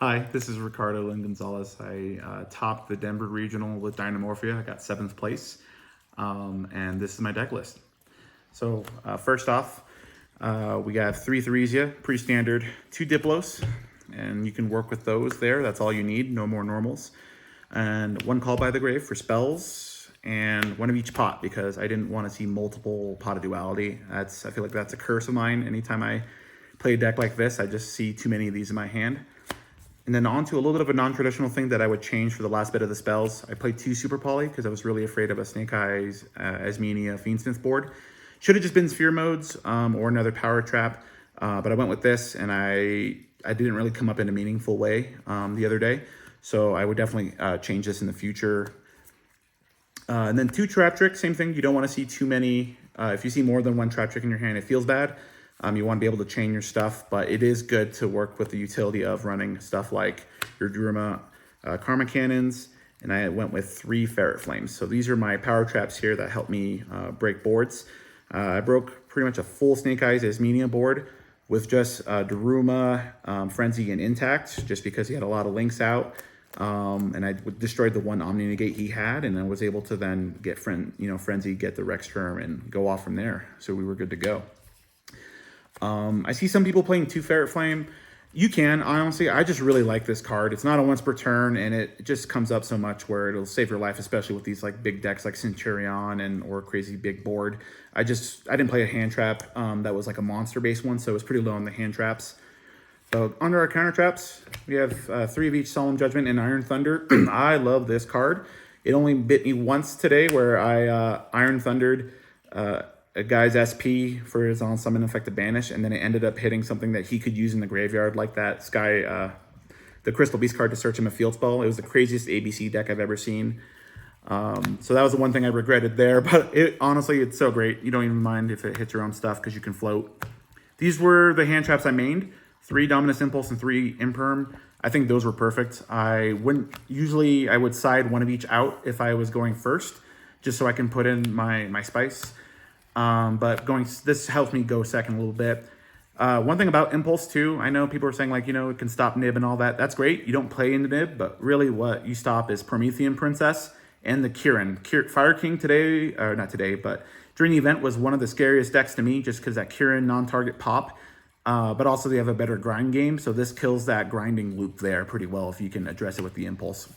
Hi, this is Ricardo and Gonzalez. I topped the Denver Regional with Dinomorphia. I got 7th place, and this is my deck list. So first off, we got 3 Theresia, pretty standard, 2 Diplos, and you can work with those there. That's all you need, no more normals. And 1 Call by the Grave for spells, and 1 of each pot because I didn't want to see multiple pot of duality. I feel like that's a curse of mine. Anytime I play a deck like this, I just see too many of these in my hand. And then on to a little bit of a non-traditional thing that I would change for the last bit of the spells. I played 2 Super Poly because I was really afraid of a Snake Eyes, Asmenia, Fiendsmith board. Should have just been Sphere Modes or another Power Trap, but I went with this, and I didn't really come up in a meaningful way the other day. So I would definitely change this in the future. And then 2 Trap Trick, same thing. You don't want to see too many. If you see more than 1 Trap Trick in your hand, it feels bad. You want to be able to chain your stuff, but it is good to work with the utility of running stuff like your Druma Karma Cannons, and I went with 3 Ferret Flames. So these are my power traps here that help me break boards. I broke pretty much a full Snake Eyes Asmenia board with just Daruma, Frenzy, and Intact, just because he had a lot of links out. And I destroyed the 1 Omni Negate he had, and I was able to then get Frenzy, get the Rex Term, and go off from there. So we were good to go. I see some people playing 2 Ferret Flame. You can, honestly, I just really like this card. It's not a once per turn, and it just comes up so much where it'll save your life, especially with these like big decks like Centurion or crazy big board. I didn't play a hand trap that was like a monster based one, so it was pretty low on the hand traps. So under our counter traps, we have 3 of each Solemn Judgment and Iron Thunder. I love this card. It only bit me once today where I Iron Thundered a guy's SP for his on summon effective banish, and then it ended up hitting something that he could use in the graveyard, like that the Crystal Beast card to search him a field spell. It was the craziest ABC deck I've ever seen. So that was the one thing I regretted there, but honestly, it's so great. You don't even mind if it hits your own stuff because you can float. These were the hand traps I mained. 3 Dominus Impulse and 3 Imperm. I think those were perfect. I would side 1 of each out if I was going first, just so I can put in my spice. But this helps me go second a little bit. One thing about Impulse too, I know people are saying like, it can stop Nib and all that. That's great. You don't play into Nib, but really what you stop is Promethean Princess and the Kirin. Fire King today, or not today, but during the event was one of the scariest decks to me just because that Kirin non-target pop. But also they have a better grind game. So this kills that grinding loop there pretty well if you can address it with the Impulse.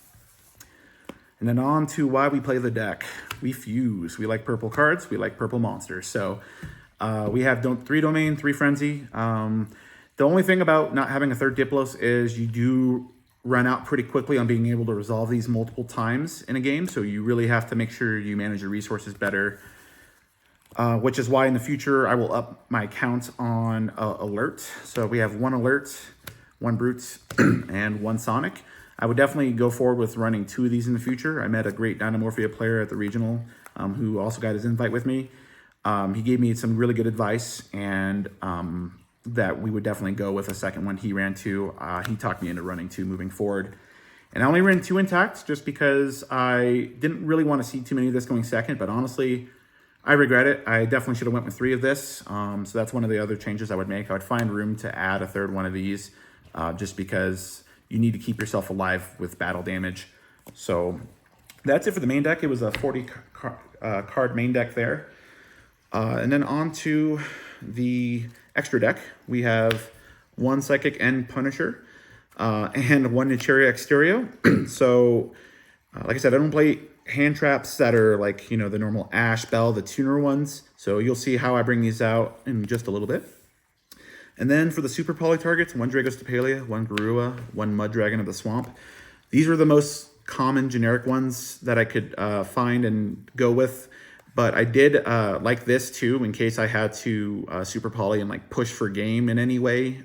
And then on to why we play the deck. We fuse. We like purple cards. We like purple monsters. So we have 3 Domain, 3 Frenzy. The only thing about not having a 3rd Diplos is you do run out pretty quickly on being able to resolve these multiple times in a game. So you really have to make sure you manage your resources better. Which is why in the future I will up my count on Alert. So we have 1 Alert, 1 Brute, and 1 Sonic. I would definitely go forward with running 2 of these in the future. I met a great Dinomorphia player at the regional who also got his invite with me. He gave me some really good advice, and that we would definitely go with a second one he ran 2. He talked me into running 2 moving forward. And I only ran 2 Intact just because I didn't really want to see too many of this going second, but honestly, I regret it. I definitely should have went with 3 of this. So that's one of the other changes I would make. I would find room to add a 3rd one of these just because you need to keep yourself alive with battle damage. So that's it for the main deck. It was a 40 card main deck there. And then on to the extra deck. We have 1 Psychic and Punisher and 1 Nicheria Exterio. So like I said, I don't play hand traps that are like, the normal Ash, Bell, the tuner ones. So you'll see how I bring these out in just a little bit. And then for the Super Poly targets, 1 Dragostapelia, 1 Garua, 1 Mud Dragon of the Swamp. These were the most common generic ones that I could find and go with. But I did like this too, in case I had to Super Poly and like push for game in any way,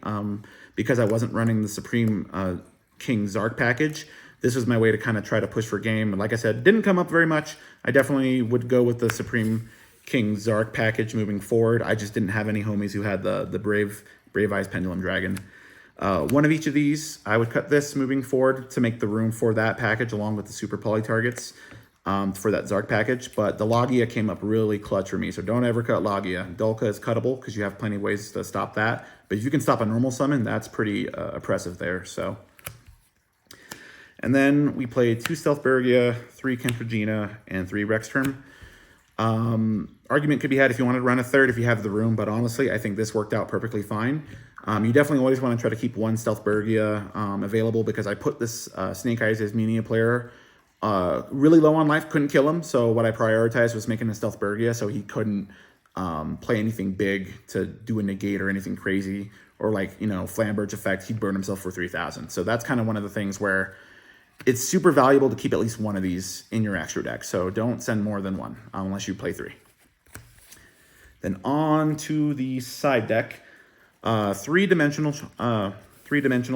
because I wasn't running the Supreme King Zark package. This was my way to kind of try to push for game. And like I said, didn't come up very much. I definitely would go with the Supreme King Zark package moving forward. I just didn't have any homies who had the Brave Eyes Pendulum Dragon. 1 of each of these, I would cut this moving forward to make the room for that package along with the Super Poly targets for that Zark package. But the Logia came up really clutch for me, so don't ever cut Logia. Dulka is cuttable because you have plenty of ways to stop that. But if you can stop a normal summon, that's pretty oppressive there. So And then we played 2 Stealth Bergia, 3 Kentragina, and 3 Rexterm. Argument could be had if you wanted to run a third if you have the room, but honestly, I think this worked out perfectly fine. You definitely always want to try to keep 1 Stealth Bergia available, because I put this Snake Eyes as Mania player really low on life, couldn't kill him. So what I prioritized was making a Stealth Bergia so he couldn't play anything big to do a negate or anything crazy, or like, you know, Flamberge effect, he'd burn himself for 3,000. So that's kind of one of the things where it's super valuable to keep at least 1 of these in your extra deck. So don't send more than 1 unless you play 3. Then on to the side deck, three-dimensional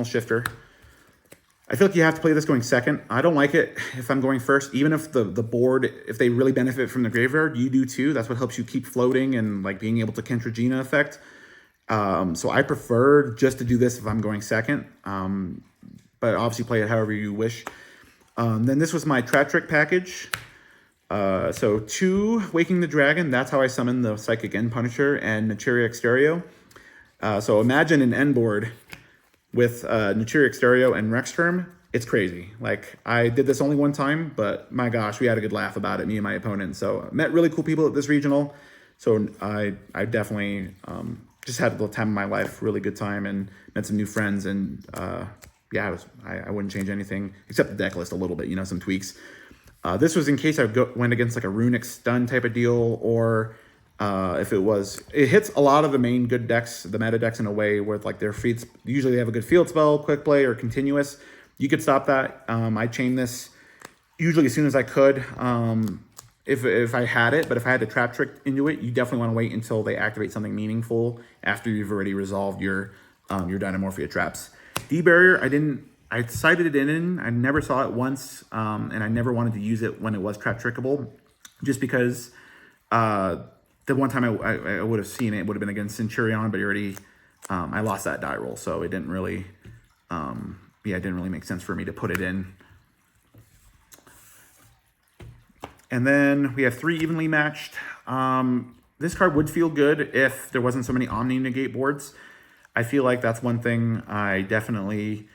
shifter. I feel like you have to play this going second. I don't like it if I'm going first, even if the board, if they really benefit from the graveyard, you do too. That's what helps you keep floating and like being able to Kentragina effect. So I prefer just to do this if I'm going second, but obviously play it however you wish. Then this was my Trap Trick package. So 2 Waking the Dragon, that's how I summon the Psychic End Punisher and Naturia Exterio. So imagine an end board with Naturia Exterio and Rexterm. It's crazy. Like, I did this only one time, but my gosh, we had a good laugh about it, me and my opponent. So met really cool people at this regional. So I definitely just had the time of my life, really good time, and met some new friends. And yeah, I wouldn't change anything except the deck list a little bit, you know, some tweaks. This was in case I went against like a Runic Stun type of deal, or if it hits a lot of the main good decks, the meta decks, in a way where like their feats, usually they have a good field spell, quick play, or continuous. You could stop that. I chain this usually as soon as I could, if I had it, but if I had to Trap Trick into it, you definitely want to wait until they activate something meaningful after you've already resolved your Dinomorphia traps. D-Barrier, I decided it in. I never saw it once, and I never wanted to use it when it was Trap Trickable, just because the one time I would have seen it would have been against Centurion, but I lost that die roll, so it didn't really, it didn't really make sense for me to put it in. And then we have 3 evenly matched. This card would feel good if there wasn't so many Omni Negate boards. I feel like that's one thing I definitely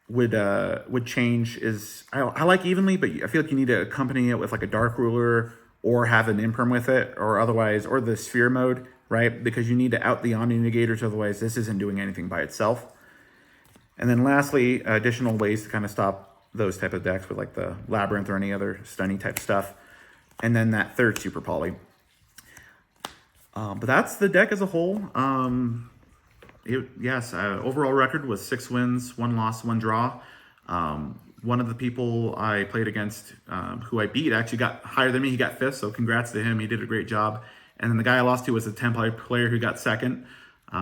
would change is I like evenly, but I feel like you need to accompany it with like a Dark Ruler or have an Imperm with it, or otherwise, or the Sphere mode, right? Because you need to out the Omni Negators, otherwise this isn't doing anything by itself. And then lastly, additional ways to kind of stop those type of decks with like the Labyrinth or any other stunning type stuff. And then that 3rd Super Poly. But that's the deck as a whole. Overall record was 6 wins, 1 loss, 1 draw. One of the people I played against, who I beat, actually got higher than me. He got 5th, so congrats to him. He did a great job. And then the guy I lost to was a Templar player who got 2nd.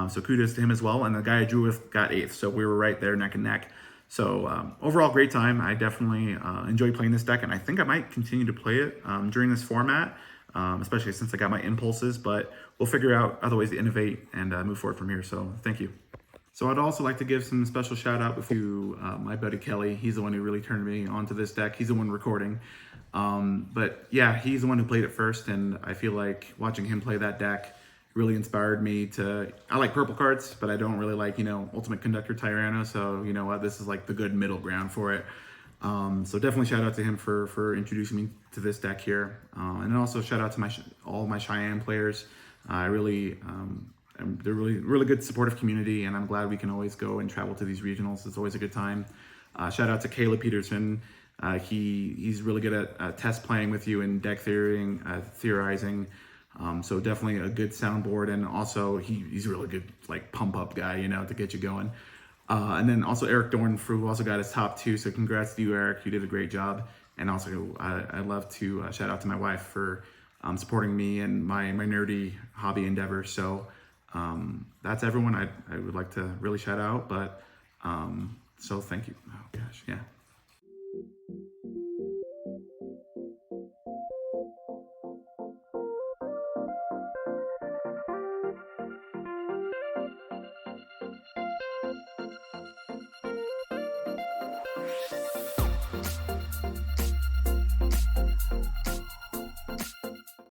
So kudos to him as well. And the guy I drew with got 8th. So we were right there neck and neck. So overall, great time. I definitely enjoy playing this deck, and I think I might continue to play it during this format, especially since I got my impulses. But we'll figure out other ways to innovate and move forward from here. So thank you. So I'd also like to give some special shout out to my buddy Kelly. He's the one who really turned me onto this deck. He's the one recording. But yeah, he's the one who played it first, and I feel like watching him play that deck really inspired me to, I like purple cards, but I don't really like, Ultimate Conductor Tyranno. So, you know what, this is like the good middle ground for it. So definitely shout out to him for introducing me to this deck here. And then also shout out to all my Cheyenne players. They're really good supportive community, and I'm glad we can always go and travel to these regionals. It's always a good time. Shout out to Caleb Peterson. He's really good at test playing with you and deck theorizing. So definitely a good soundboard, and also he's a really good like pump up guy, to get you going. And then also Eric Dorn, who also got his top 2. So congrats to you, Eric. You did a great job. And also I'd love to shout out to my wife for supporting me and my nerdy hobby endeavors. So that's everyone I would like to really shout out. But so thank you. Oh gosh, yeah.